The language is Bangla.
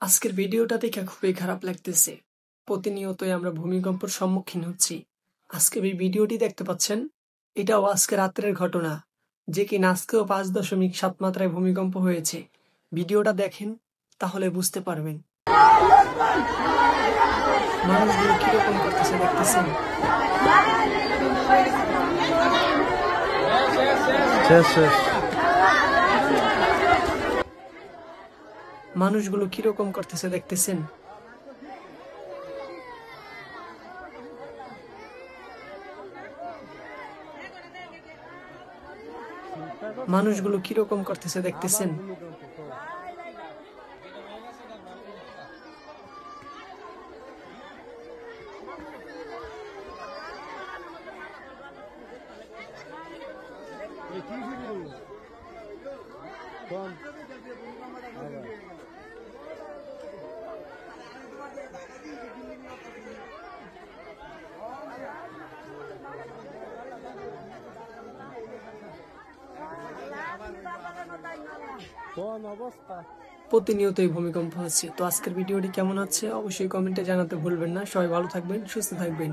আজকের ভিডিওটা দেখে খুবই খারাপ লাগতেছে। প্রতিনিয়তই আমরা ভূমিকম্পের সম্মুখীন হচ্ছি। আজকের এই ভিডিওটি দেখতে পাচ্ছেন, এটাও আজকে রাত্রের ঘটনা, যে কিনা আজকেও 5.7 মাত্রায় ভূমিকম্প হয়েছে। ভিডিওটা দেখেন, তাহলে বুঝতে পারবেন। মানুষগুলো কিরকম করতেছে দেখতেছেন। মানুষগুলো কিরকম করতেছে দেখতেছেন। মানুষগুলো কিরকম করতেছে দেখতেছেন। প্রতিনিয়তই ভূমিকম্প হচ্ছে। তো আজকের ভিডিওটি কেমন হচ্ছে অবশ্যই কমেন্টে জানাতে ভুলবেন না। সবাই ভালো থাকবেন, সুস্থ থাকবেন।